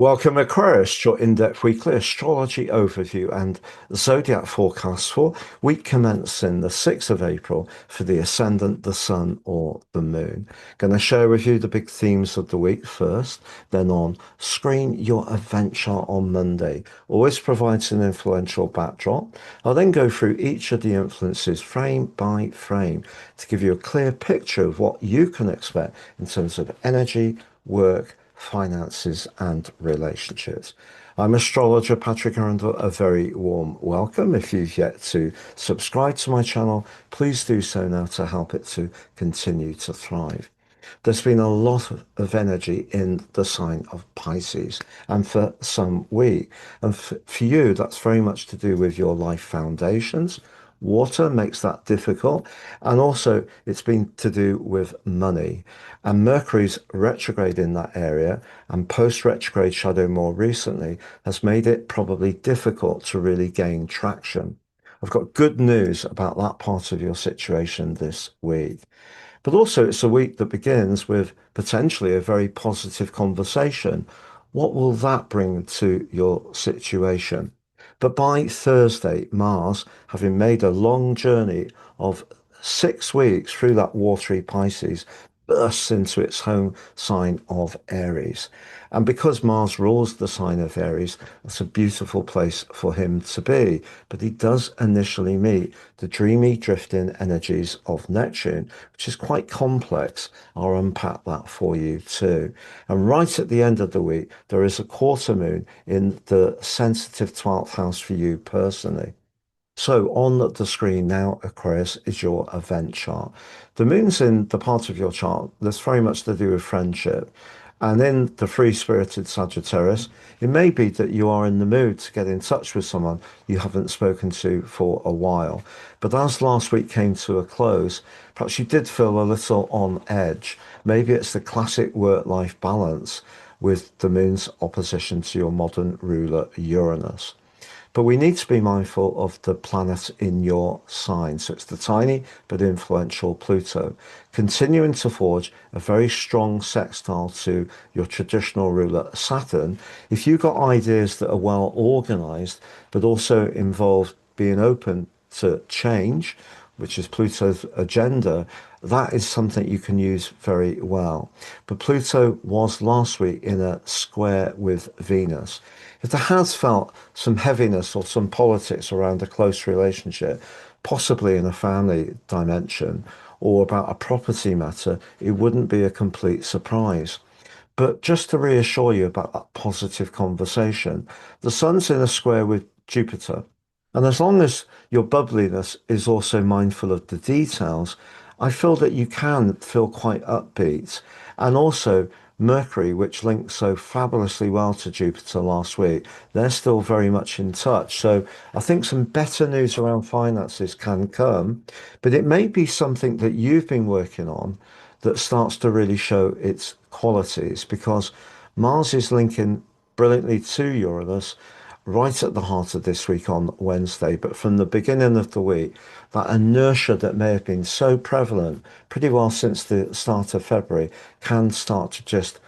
Welcome, Aquarius, your in-depth weekly astrology overview and zodiac forecast for week commencing the 6th of April for the ascendant, the sun, or the moon. Going to share with you the big themes of the week first, then on screen, your event chart on Monday. Always provides an influential backdrop. I'll then go through each of the influences frame by frame to give you a clear picture of what you can expect in terms of energy, work, finances, and relationships. I'm astrologer Patrick Arundel. A very warm welcome. If you've yet to subscribe to my channel, please do so now to help it to continue to thrive. There's been a lot of energy in the sign of Pisces, and for some week. And for you, that's very much to do with your life foundations. Water makes that difficult. And also, it's been to do with money. And Mercury's retrograde in that area and post retrograde shadow more recently has made it probably difficult to really gain traction. I've got good news about that part of your situation this week. But also, it's a week that begins with potentially a very positive conversation. What will that bring to your situation? But by Thursday, Mars, having made a long journey of 6 weeks through that watery Pisces, bursts into its home sign of Aries. And because Mars rules the sign of Aries, it's a beautiful place for him to be. But he does initially meet the dreamy, drifting energies of Neptune, which is quite complex. I'll unpack that for you too. And right at the end of the week, there is a quarter moon in the sensitive 12th house for you personally. So on the screen now, Aquarius, is your event chart. The moon's in the part of your chart that's very much to do with friendship. And in the free-spirited Sagittarius, it may be that you are in the mood to get in touch with someone you haven't spoken to for a while. But as last week came to a close, perhaps you did feel a little on edge. Maybe it's the classic work-life balance with the moon's opposition to your modern ruler, Uranus. But we need to be mindful of the planet in your sign. So it's the tiny but influential Pluto, continuing to forge a very strong sextile to your traditional ruler, Saturn. If you've got ideas that are well organized, but also involve being open to change, which is Pluto's agenda, that is something you can use very well. But Pluto was last week in a square with Venus. If there has felt some heaviness or some politics around a close relationship, possibly in a family dimension or about a property matter, it wouldn't be a complete surprise. But just to reassure you about that positive conversation, the sun's in a square with Jupiter. And as long as your bubbliness is also mindful of the details, I feel that you can feel quite upbeat. And also, Mercury, which linked so fabulously well to Jupiter last week, they're still very much in touch. So I think some better news around finances can come, but it may be something that you've been working on that starts to really show its qualities because Mars is linking brilliantly to Uranus right at the heart of this week on Wednesday. But from the beginning of the week, that inertia that may have been so prevalent pretty well since the start of February can start to just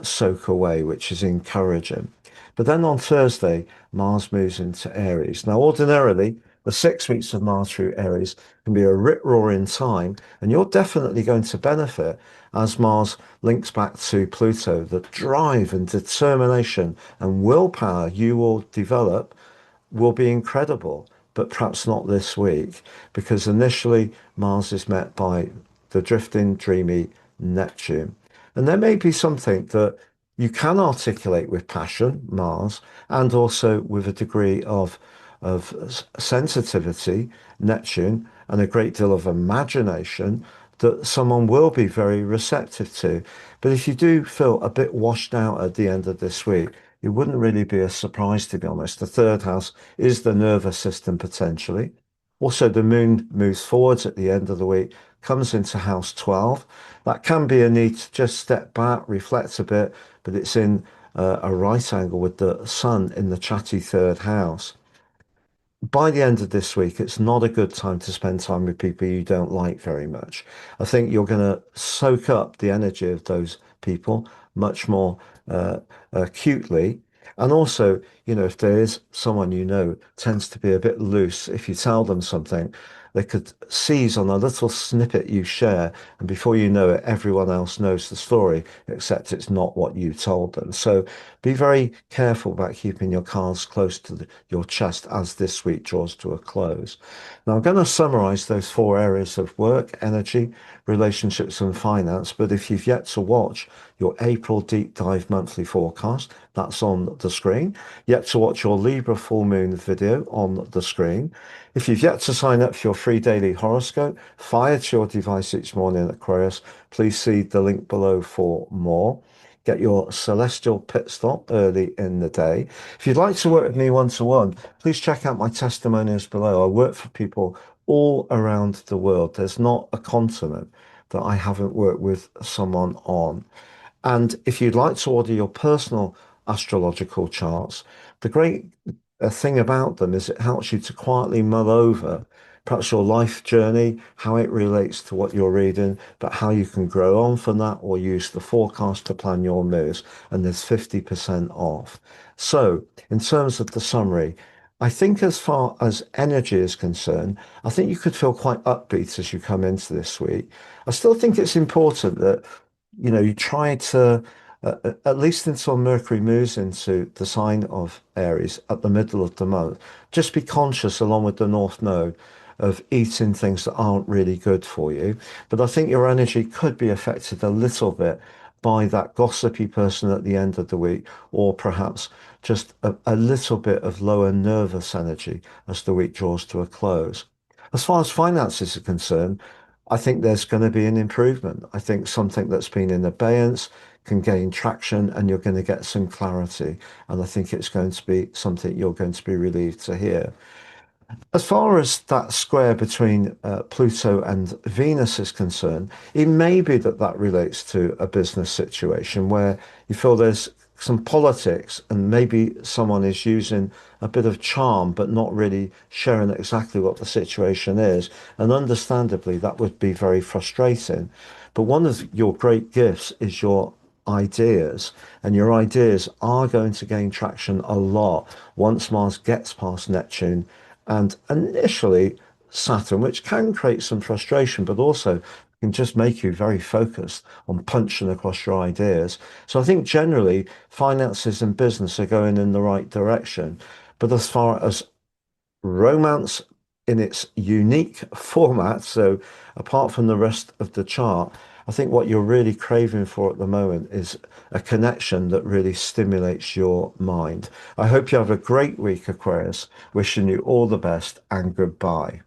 soak away, which is encouraging. But then on Thursday, Mars moves into Aries. Now, ordinarily, the 6 weeks of Mars through Aries can be a rip-roaring time, and you're definitely going to benefit as Mars links back to Pluto. The drive and determination and willpower you will develop will be incredible, but perhaps not this week, because initially Mars is met by the drifting, dreamy Neptune. And there may be something that you can articulate with passion, Mars, and also with a degree of sensitivity, Neptune, and a great deal of imagination that someone will be very receptive to. But if you do feel a bit washed out at the end of this week, it wouldn't really be a surprise, to be honest. The third house is the nervous system potentially. Also, the moon moves forwards at the end of the week, comes into house 12. That can be a need to just step back, reflect a bit, but it's in a right angle with the sun in the chatty third house. By the end of this week, it's not a good time to spend time with people you don't like very much. I think you're going to soak up the energy of those people much more uh, cutely. And also, if there is someone tends to be a bit loose, if you tell them something, they could seize on a little snippet you share, and before you know it, everyone else knows the story, except it's not what you told them. So be very careful about keeping your cards close to your chest as this week draws to a close. Now, I'm going to summarize those four areas of work, energy, relationships, and finance. But if you've yet to watch your April deep dive monthly forecast, that's on the screen. Yet to watch your Libra full moon video on the screen. If you've yet to sign up for your free daily horoscope, fired to your device each morning, Aquarius, please see the link below for more. Get your celestial pit stop early in the day. If you'd like to work with me one-to-one, please check out my testimonials below. I work for people all around the world. There's not a continent that I haven't worked with someone on. And if you'd like to order your personal astrological charts, the great thing about them is it helps you to quietly mull over perhaps your life journey, how it relates to what you're reading, but how you can grow on from that or use the forecast to plan your moves. And there's 50% off. So, in terms of the summary, I think as far as energy is concerned, I think you could feel quite upbeat as you come into this week. I still think it's important that you try to, at least until Mercury moves into the sign of Aries at the middle of the month, just be conscious, along with the North Node, of eating things that aren't really good for you. But I think your energy could be affected a little bit by that gossipy person at the end of the week, or perhaps just a little bit of lower nervous energy as the week draws to a close. As far as finances are concerned, I think there's going to be an improvement. I think something that's been in abeyance can gain traction and you're going to get some clarity. And I think it's going to be something you're going to be relieved to hear. As far as that square between Pluto and Venus is concerned, it may be that that relates to a business situation where you feel there's some politics and maybe someone is using a bit of charm but not really sharing exactly what the situation is. And understandably, that would be very frustrating. But one of your great gifts is your ideas, and your ideas are going to gain traction a lot once Mars gets past Neptune and initially Saturn, which can create some frustration, but also can just make you very focused on punching across your ideas. So I think generally finances and business are going in the right direction. But as far as romance in its unique format, so apart from the rest of the chart, I think what you're really craving for at the moment is a connection that really stimulates your mind. I hope you have a great week, Aquarius. Wishing you all the best and goodbye.